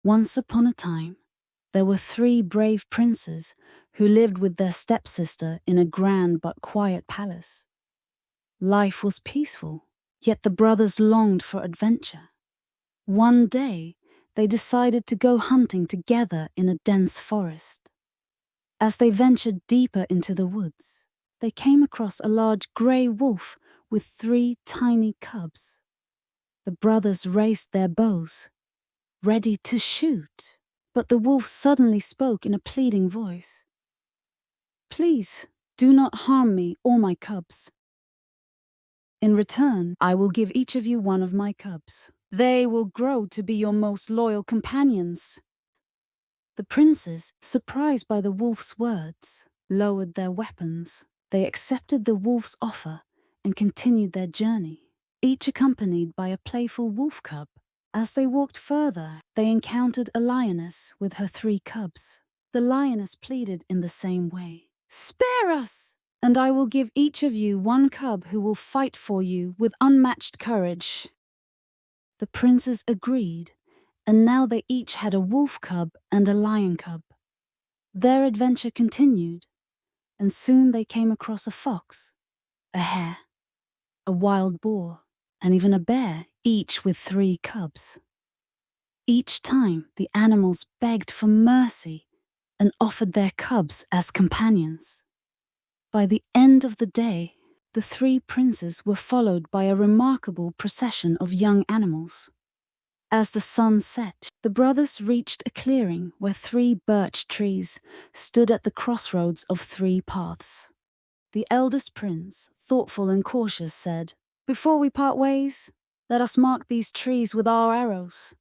Once upon a time, there were 3 brave princes who lived with their stepsister in a grand but quiet palace. Life was peaceful, yet the brothers longed for adventure. One day, they decided to go hunting together in a dense forest. As they ventured deeper into the woods, they came across a large grey wolf with 3 tiny cubs. The brothers raised their bows, ready to shoot, but the wolf suddenly spoke in a pleading voice. "Please, do not harm me or my cubs. In return, I will give each of you one of my cubs. They will grow to be your most loyal companions." The princes, surprised by the wolf's words, lowered their weapons. They accepted the wolf's offer and continued their journey, each accompanied by a playful wolf cub. As they walked further, they encountered a lioness with her 3 cubs. The lioness pleaded in the same way. "Spare us, and I will give each of you 1 cub who will fight for you with unmatched courage." The princes agreed, and now they each had a wolf cub and a lion cub. Their adventure continued, and soon they came across a fox, a hare, a wild boar, and even a bear, each with 3 cubs. Each time, the animals begged for mercy and offered their cubs as companions. By the end of the day, the 3 princes were followed by a remarkable procession of young animals. As the sun set, the brothers reached a clearing where 3 birch trees stood at the crossroads of 3 paths. The eldest prince, thoughtful and cautious, said, "Before we part ways, let us mark these trees with our arrows.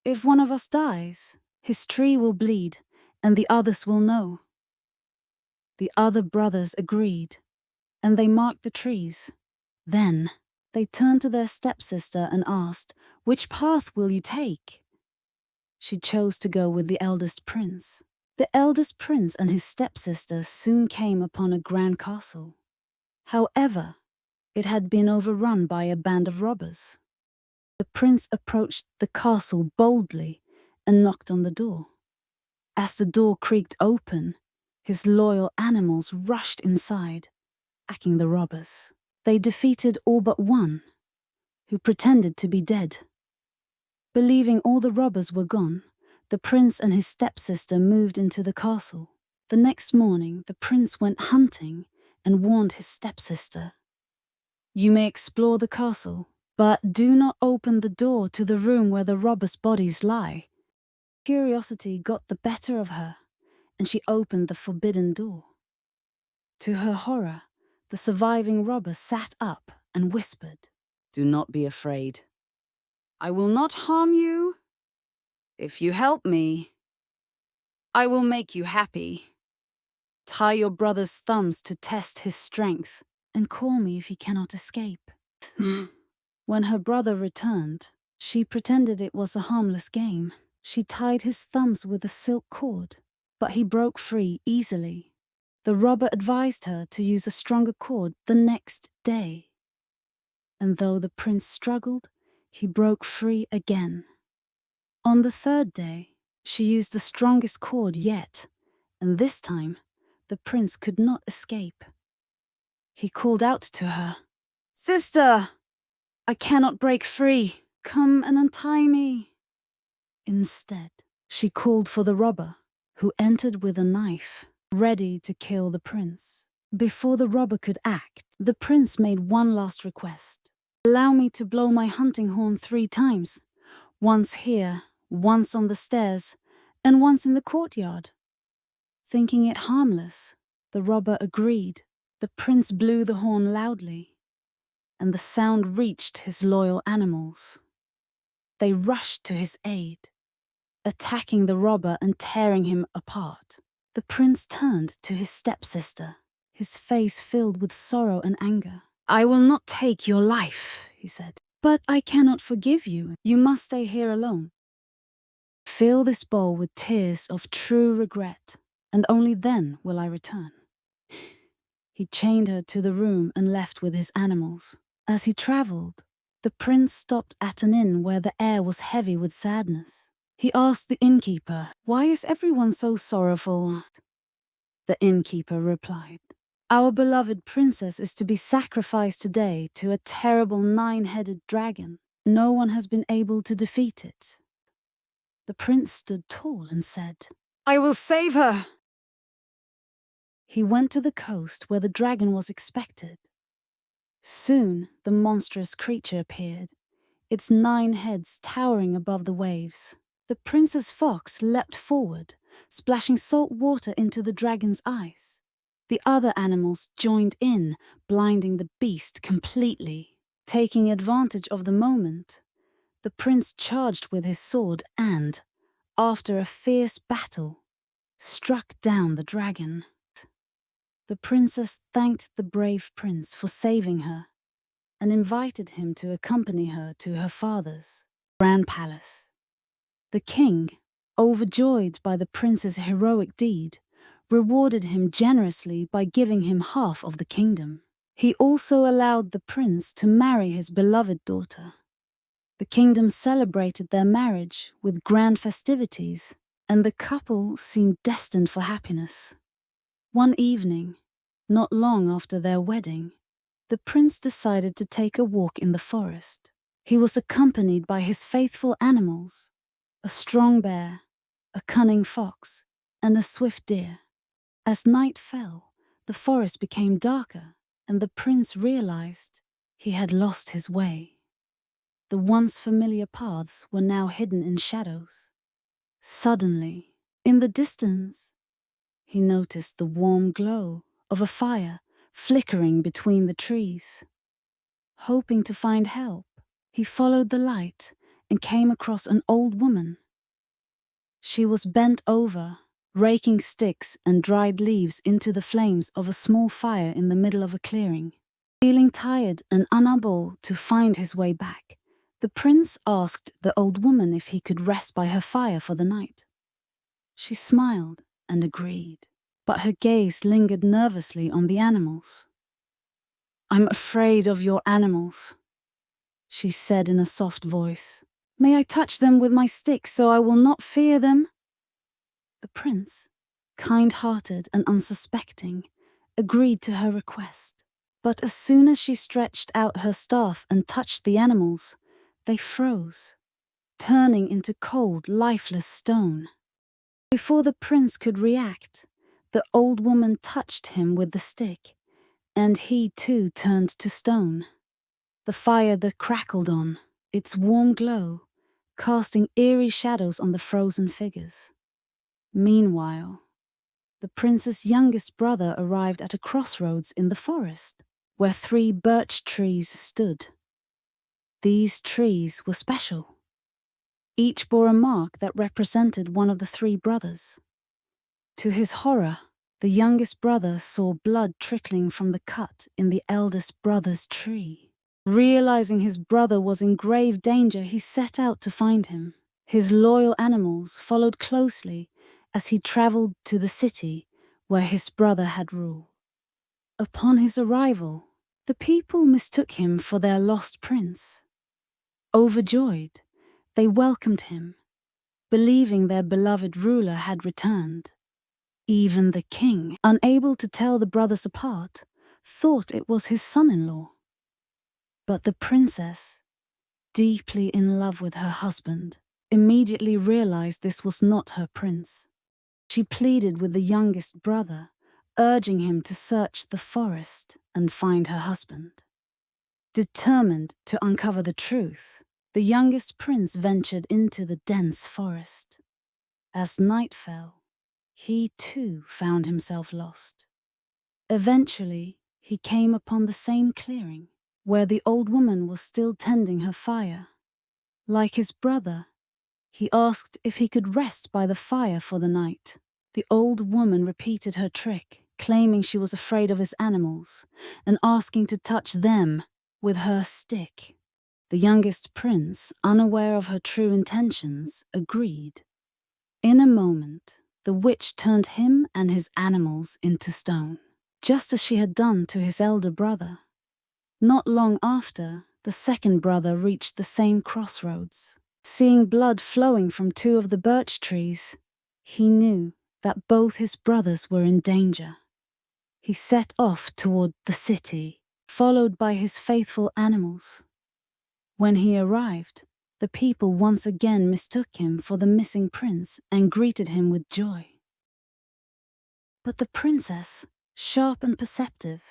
If one of us dies, his tree will bleed, and the others will know." The other brothers agreed, and they marked the trees. Then they turned to their stepsister and asked, "Which path will you take?" She chose to go with the eldest prince. The eldest prince and his stepsister soon came upon a grand castle. However, it had been overrun by a band of robbers. The prince approached the castle boldly and knocked on the door. As the door creaked open, his loyal animals rushed inside, attacking the robbers. They defeated all but one, who pretended to be dead. Believing all the robbers were gone, the prince and his stepsister moved into the castle. The next morning, the prince went hunting and warned his stepsister, "You may explore the castle, but do not open the door to the room where the robbers' bodies lie." Curiosity got the better of her, and she opened the forbidden door. To her horror, the surviving robber sat up and whispered, "Do not be afraid. I will not harm you. If you help me, I will make you happy. Tie your brother's thumbs to test his strength, and call me if he cannot escape." When her brother returned, she pretended it was a harmless game. She tied his thumbs with a silk cord, but he broke free easily. The robber advised her to use a stronger cord the next day. And though the prince struggled, he broke free again. On the 3rd day, she used the strongest cord yet, and this time, the prince could not escape. He called out to her, "Sister, I cannot break free. Come and untie me." Instead, she called for the robber, who entered with a knife, ready to kill the prince. Before the robber could act, the prince made one last request. "Allow me to blow my hunting horn 3 times, once here, once on the stairs, and once in the courtyard." Thinking it harmless, the robber agreed. The prince blew the horn loudly, and the sound reached his loyal animals. They rushed to his aid, attacking the robber and tearing him apart. The prince turned to his stepsister, his face filled with sorrow and anger. "I will not take your life," he said, "but I cannot forgive you. You must stay here alone. Fill this bowl with tears of true regret, and only then will I return." He chained her to the room and left with his animals. As he traveled, the prince stopped at an inn where the air was heavy with sadness. He asked the innkeeper, "Why is everyone so sorrowful?" The innkeeper replied, "Our beloved princess is to be sacrificed today to a terrible 9-headed dragon. No one has been able to defeat it." The prince stood tall and said, "I will save her." He went to the coast where the dragon was expected. Soon the monstrous creature appeared, its 9 heads towering above the waves. The prince's fox leapt forward, splashing salt water into the dragon's eyes. The other animals joined in, blinding the beast completely. Taking advantage of the moment, the prince charged with his sword and, after a fierce battle, struck down the dragon. The princess thanked the brave prince for saving her and invited him to accompany her to her father's grand palace. The king, overjoyed by the prince's heroic deed, rewarded him generously by giving him half of the kingdom. He also allowed the prince to marry his beloved daughter. The kingdom celebrated their marriage with grand festivities, and the couple seemed destined for happiness. One evening, not long after their wedding, the prince decided to take a walk in the forest. He was accompanied by his faithful animals, a strong bear, a cunning fox, and a swift deer. As night fell, the forest became darker, and the prince realized he had lost his way. The once familiar paths were now hidden in shadows. Suddenly, in the distance, he noticed the warm glow of a fire flickering between the trees. Hoping to find help, he followed the light and came across an old woman. She was bent over, raking sticks and dried leaves into the flames of a small fire in the middle of a clearing. Feeling tired and unable to find his way back, the prince asked the old woman if he could rest by her fire for the night. She smiled and agreed, but her gaze lingered nervously on the animals. "I'm afraid of your animals," she said in a soft voice. "May I touch them with my stick so I will not fear them?" The prince, kind-hearted and unsuspecting, agreed to her request. But as soon as she stretched out her staff and touched the animals, they froze, turning into cold, lifeless stone. Before the prince could react, the old woman touched him with the stick, and he too turned to stone. The fire that crackled on, its warm glow, casting eerie shadows on the frozen figures. Meanwhile, the prince's youngest brother arrived at a crossroads in the forest, where 3 birch trees stood. These trees were special. Each bore a mark that represented one of the 3 brothers. To his horror, the youngest brother saw blood trickling from the cut in the eldest brother's tree. Realizing his brother was in grave danger, he set out to find him. His loyal animals followed closely as he traveled to the city where his brother had rule. Upon his arrival, the people mistook him for their lost prince. Overjoyed, they welcomed him, believing their beloved ruler had returned. Even the king, unable to tell the brothers apart, thought it was his son-in-law. But the princess, deeply in love with her husband, immediately realized this was not her prince. She pleaded with the youngest brother, urging him to search the forest and find her husband. Determined to uncover the truth, the youngest prince ventured into the dense forest. As night fell, he too found himself lost. Eventually, he came upon the same clearing, where the old woman was still tending her fire. Like his brother, he asked if he could rest by the fire for the night. The old woman repeated her trick, claiming she was afraid of his animals, and asking to touch them with her stick. The youngest prince, unaware of her true intentions, agreed. In a moment, the witch turned him and his animals into stone, just as she had done to his elder brother. Not long after, the second brother reached the same crossroads. Seeing blood flowing from two of the birch trees, he knew that both his brothers were in danger. He set off toward the city, followed by his faithful animals. When he arrived, the people once again mistook him for the missing prince and greeted him with joy. But the princess, sharp and perceptive,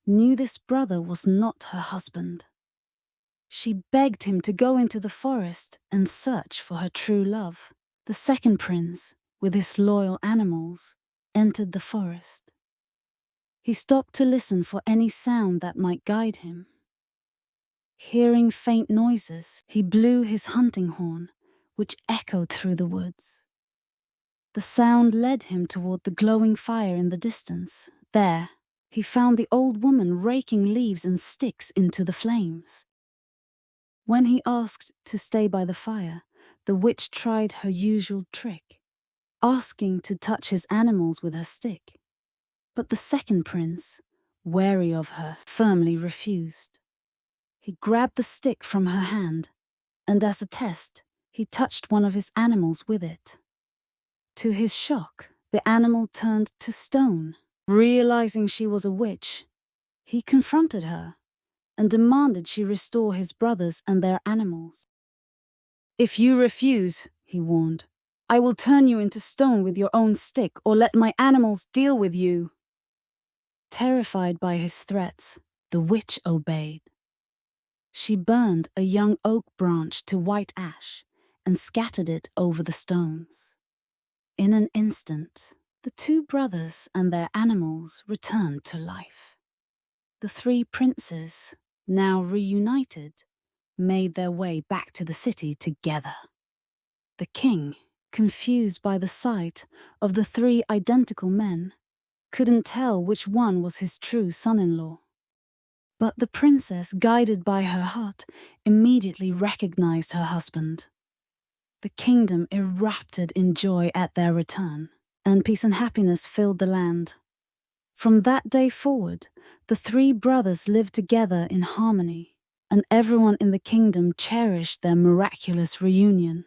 knew this brother was not her husband. She begged him to go into the forest and search for her true love. The second prince, with his loyal animals, entered the forest. He stopped to listen for any sound that might guide him. Hearing faint noises, he blew his hunting horn, which echoed through the woods. The sound led him toward the glowing fire in the distance. There, he found the old woman raking leaves and sticks into the flames. When he asked to stay by the fire, the witch tried her usual trick, asking to touch his animals with her stick. But the second prince, wary of her, firmly refused. He grabbed the stick from her hand, and as a test, he touched one of his animals with it. To his shock, the animal turned to stone. Realizing she was a witch, he confronted her and demanded she restore his brothers and their animals. "If you refuse," he warned, "I will turn you into stone with your own stick or let my animals deal with you." Terrified by his threats, the witch obeyed. She burned a young oak branch to white ash and scattered it over the stones. In an instant, the two brothers and their animals returned to life. The three princes, now reunited, made their way back to the city together. The king, confused by the sight of the three identical men, couldn't tell which one was his true son-in-law. But the princess, guided by her heart, immediately recognized her husband. The kingdom erupted in joy at their return, and peace and happiness filled the land. From that day forward, the three brothers lived together in harmony, and everyone in the kingdom cherished their miraculous reunion.